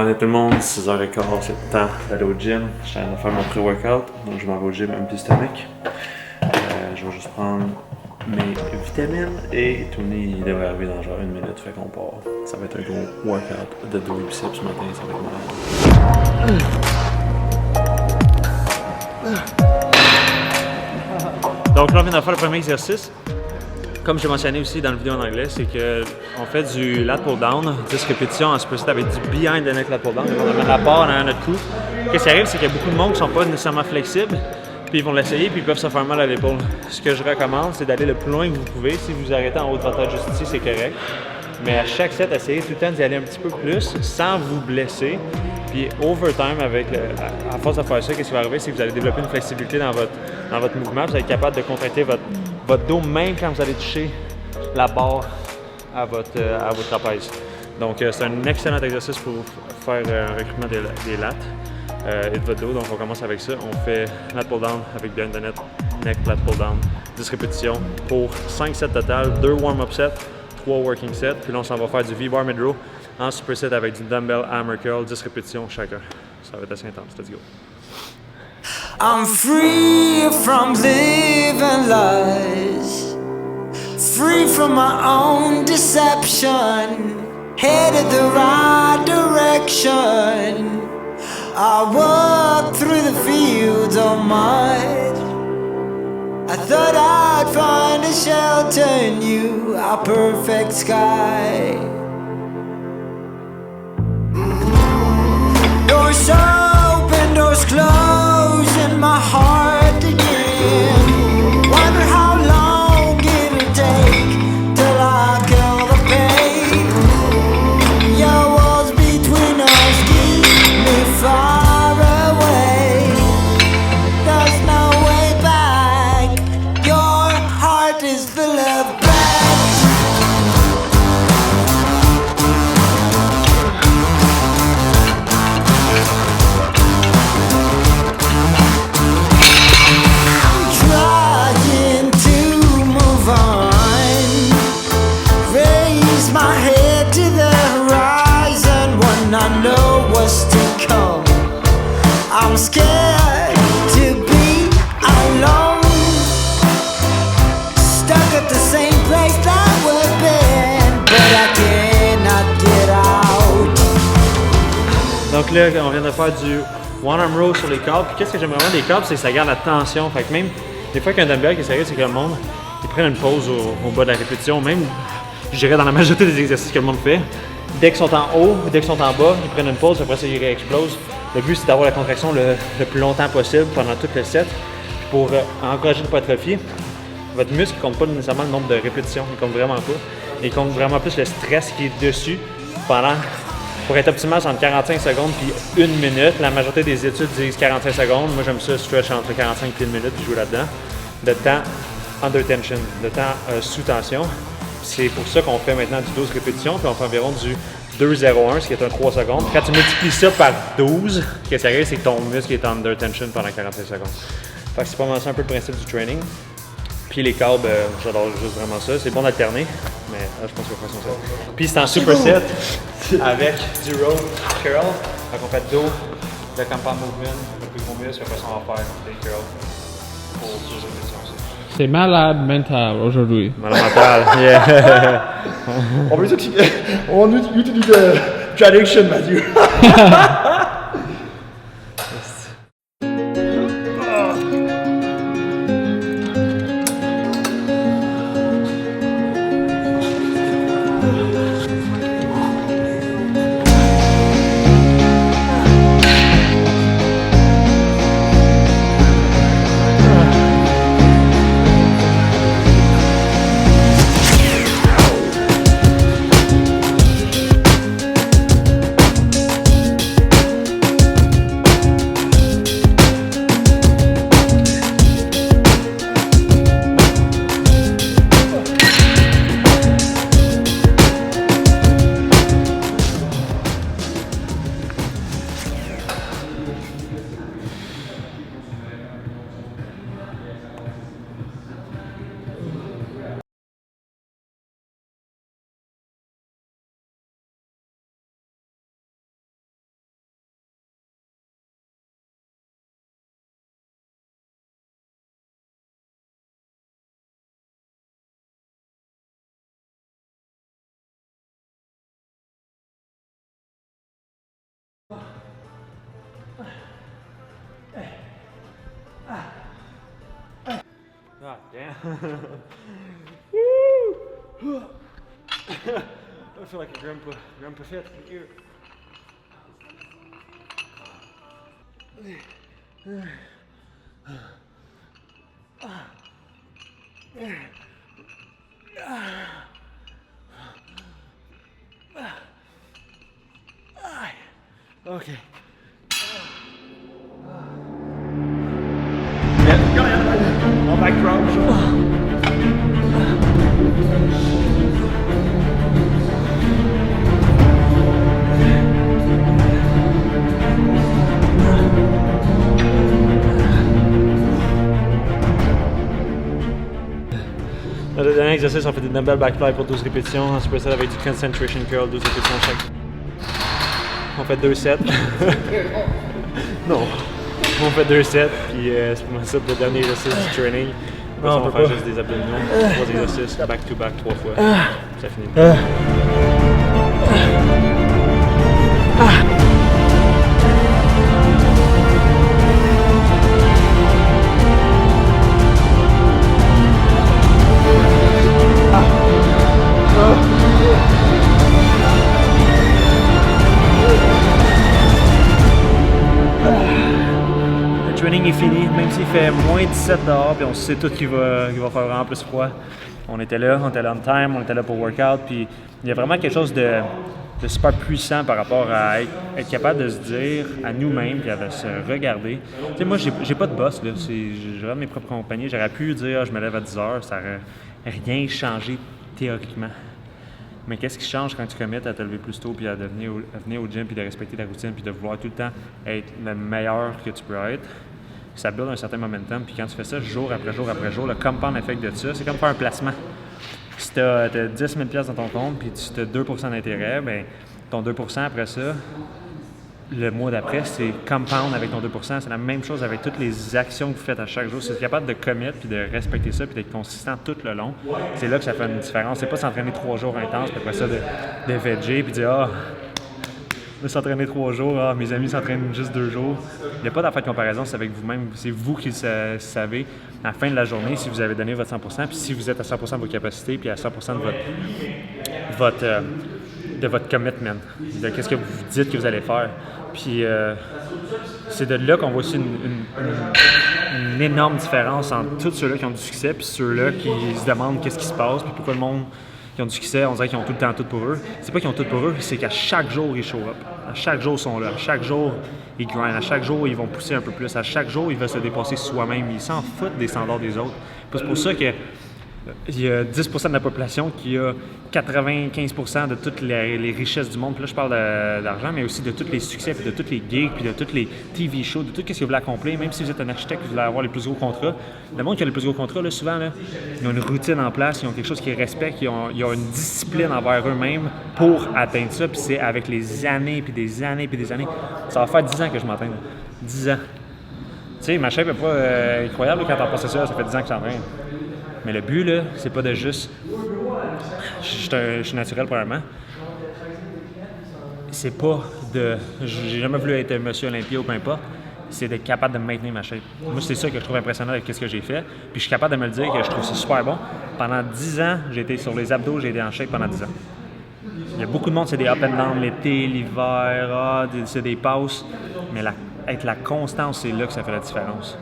matin tout le monde, 6h15, c'est le temps d'aller au gym. Je suis en train de faire mon pré-workout, donc je m'en vais au gym un petit stomach. Je vais juste prendre mes vitamines et Tony il devrait arriver dans genre 1 minute, fait qu'on part. Ça va être un gros workout de dos et biceps ce matin, ça va être malade. Donc là on vient de faire le premier exercice. Comme j'ai mentionné aussi dans la vidéo en anglais, c'est qu'on fait du lat pull down, 10 répétitions en superset avec du behind the neck lat pull down. On met la barre dans notre cou. Ce qui arrive, c'est qu'il y a beaucoup de monde qui ne sont pas nécessairement flexibles, puis ils vont l'essayer, puis ils peuvent se faire mal à l'épaule. Ce que je recommande, c'est d'aller le plus loin que vous pouvez. Si vous arrêtez en haut de votre tête juste ici, c'est correct. Mais à chaque set, essayez tout le temps d'y aller un petit peu plus sans vous blesser. Puis overtime, à force de faire ça, qu'est-ce qui va arriver, c'est que vous allez développer une flexibilité dans votre mouvement. Vous allez être capable de contracter votre dos même quand vous allez toucher la barre à votre trapèze. Donc c'est un excellent exercice pour faire un recrutement des lats et de votre dos. Donc on commence avec ça. On fait lat pull down avec behind the neck lat pull down. 10 répétitions pour 5 sets total, 2 warm-up sets, 3 working sets. Puis là on s'en va faire du V-bar mid-row en superset avec du dumbbell hammer curl, 10 répétitions chacun. Ça va être assez intense. Let's go. I'm free from living lies, free from my own deception, headed the right direction. I walk through the fields of mud. I thought I'd find a shelter in you, our perfect sky. Doors open, doors close in my heart again. Wonder how long it'll take till I kill the pain. Your walls between us keep me far away. There's no way back. Your heart is full of cracks. Trying to move on, raise my head to the horizon when I know what's to come. I'm scared to be alone, stuck at the same place that we've been, but I cannot get out. Donc là, on vient de faire du one arm row sur les câbles. Puis qu'est-ce que j'aime vraiment des câbles, c'est que ça garde la tension. Fait que même des fois qu'un dumbbell qui est sérieux, c'est que le monde, ils prennent une pause au bas de la répétition. Même, je dirais dans la majorité des exercices que le monde fait, dès qu'ils sont en haut, dès qu'ils sont en bas, ils prennent une pause, après ça, ils réexplosent. Le but, c'est d'avoir la contraction le plus longtemps possible pendant tout le set. Puis pour encourager l'hypertrophie, votre muscle ne compte pas nécessairement le nombre de répétitions, il compte vraiment pas. Il compte vraiment plus le stress qui est dessus pour être optimal, c'est entre 45 secondes puis 1 minute. La majorité des études disent 45 secondes. Moi, j'aime ça stretch entre 45 et 1 minute puis jouer là-dedans. Le temps under tension, le temps sous tension. C'est pour ça qu'on fait maintenant du 12 répétitions, puis on fait environ du 2-0-1, ce qui est un 3 secondes. Quand tu multiplies ça par 12, ce qui arrive, c'est que ton muscle est under tension pendant 45 secondes. Fait que c'est pas mal ça un peu le principe du training. Puis les câbles, j'adore juste vraiment ça. C'est bon d'alterner, mais je pense qu'on va faire ça. Puis c'est en superset avec du row curl. Fait qu'on fait dos, le compound movement, le plus gros muscle, après ça on va faire des curls pour plus de répétitions aussi. C'est malade mental aujourd'hui. Malade mental, yeah. On veut utiliser traduction, Mathieu. God damn. Woo! I feel like a grandpa fit here. Okay. En background, genre. Dans le dernier exercice, on fait des dumbbell backfly pour 12 répétitions. Ensuite, ça avec du concentration curl, 12 répétitions chaque. On fait 2 sets. Non. On fait 2 sets, puis c'est pour moi ça le dernier exercice du training. Après ça, on va faire juste des abdominaux. 3 exercices, back to back, 3 fois. Ça finit. Le training est fini, même s'il fait moins 17 dehors, puis on sait tout qu'il va faire vraiment plus froid. On était là on time, on était là pour workout, puis il y a vraiment quelque chose de super puissant par rapport à être capable de se dire à nous-mêmes, puis de se regarder. Tu sais, moi, j'ai pas de boss, là. J'ai vraiment mes propres compagnies. J'aurais pu dire, je me lève à 10 h, ça n'aurait rien changé théoriquement. Mais qu'est-ce qui change quand tu commets à te lever plus tôt, puis à venir au gym, puis de respecter ta routine, puis de vouloir tout le temps être le meilleur que tu peux être? Ça build un certain momentum, puis quand tu fais ça jour après jour après jour, le compound effect de ça, c'est comme faire un placement. Si tu as 10 000 $ dans ton compte, puis tu as 2 % d'intérêt, bien, ton 2 % après ça, le mois d'après, c'est compound avec ton 2 %. C'est la même chose avec toutes les actions que vous faites à chaque jour. Si vous êtes capable de commettre, puis de respecter ça, puis d'être consistant tout le long, c'est là que ça fait une différence. C'est pas s'entraîner 3 jours intenses, puis après ça, de veger, puis dire de s'entraîner 3 jours, mes amis s'entraînent juste 2 jours. Il n'y a pas d'affaire de comparaison, c'est avec vous-même. C'est vous qui le savez à la fin de la journée si vous avez donné votre 100 %, puis si vous êtes à 100 % de vos capacités, puis à 100 % de votre commitment, de qu'est-ce que vous dites que vous allez faire. Puis c'est de là qu'on voit aussi une énorme différence entre tous ceux-là qui ont du succès puis ceux-là qui se demandent qu'est-ce qui se passe, puis pourquoi le monde qui ont du succès, on dirait qu'ils ont tout le temps tout pour eux. C'est pas qu'ils ont tout pour eux, c'est qu'à chaque jour, ils show up. À chaque jour, ils sont là. À chaque jour, ils grind. À chaque jour, ils vont pousser un peu plus. À chaque jour, ils veulent se dépasser soi-même. Ils s'en foutent des standards des autres. C'est pour ça que il y a 10 % de la population qui a 95 % de toutes les richesses du monde. Puis là, je parle d'argent, mais aussi de tous les succès, puis de tous les gigs, puis de tous les TV shows, de tout ce que vous voulez accomplir. Même si vous êtes un architecte, vous voulez avoir les plus gros contrats. Le monde qui a les plus gros contrats, là, souvent, là, ils ont une routine en place, ils ont quelque chose qu'ils respectent, ils ont une discipline envers eux-mêmes pour atteindre ça. Puis c'est avec les années, puis des années, puis des années. Ça va faire 10 ans que je m'entraîne. 10 ans. Tu sais, ma shape n'est pas incroyable quand t'en passes ça fait 10 ans que je t'entraîne. Mais le but, là, c'est pas de juste... Je suis naturel, premièrement. C'est pas de... J'ai jamais voulu être monsieur Olympia ou peu importe. C'est d'être capable de maintenir ma shape. Moi, c'est ça que je trouve impressionnant avec ce que j'ai fait. Puis je suis capable de me le dire que je trouve ça super bon. Pendant 10 ans, j'ai été sur les abdos, j'ai été en shape pendant 10 ans. Il y a beaucoup de monde, c'est des up and down, l'été, l'hiver, c'est des passes. Mais être la constance, c'est là que ça fait la différence.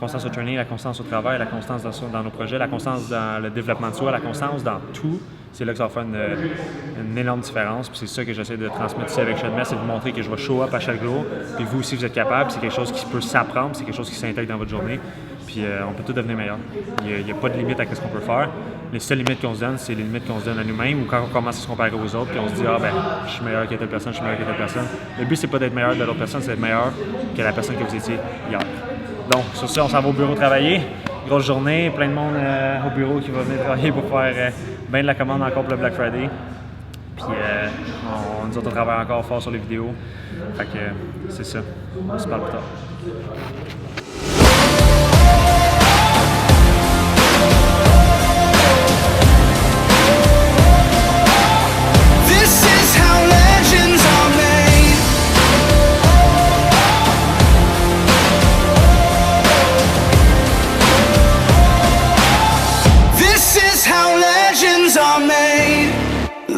La constance au training, la constance au travail, la constance dans nos projets, la constance dans le développement de soi, la constance dans tout, c'est là que ça va faire une énorme différence. Puis c'est ça que j'essaie de transmettre ici avec Shedmess, c'est de vous montrer que je vais show up à chaque jour. Puis vous aussi, vous êtes capable. C'est quelque chose qui peut s'apprendre, c'est quelque chose qui s'intègre dans votre journée. Puis on peut tout devenir meilleur. Il n'y a pas de limite à ce qu'on peut faire. Les seules limites qu'on se donne, c'est les limites qu'on se donne à nous-mêmes ou quand on commence à se comparer aux autres, puis on se dit je suis meilleur que telle personne, je suis meilleur que telle personne. Le but, c'est pas d'être meilleur de l'autre personne, c'est d'être meilleur que la personne que vous étiez hier. Donc, sur ça, on s'en va au bureau travailler. Grosse journée, plein de monde au bureau qui va venir travailler pour faire bien de la commande encore pour le Black Friday. Puis, nous autres, on travaille encore fort sur les vidéos. Fait que c'est ça. On se parle plus tard.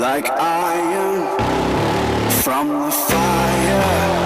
like iron from the fire.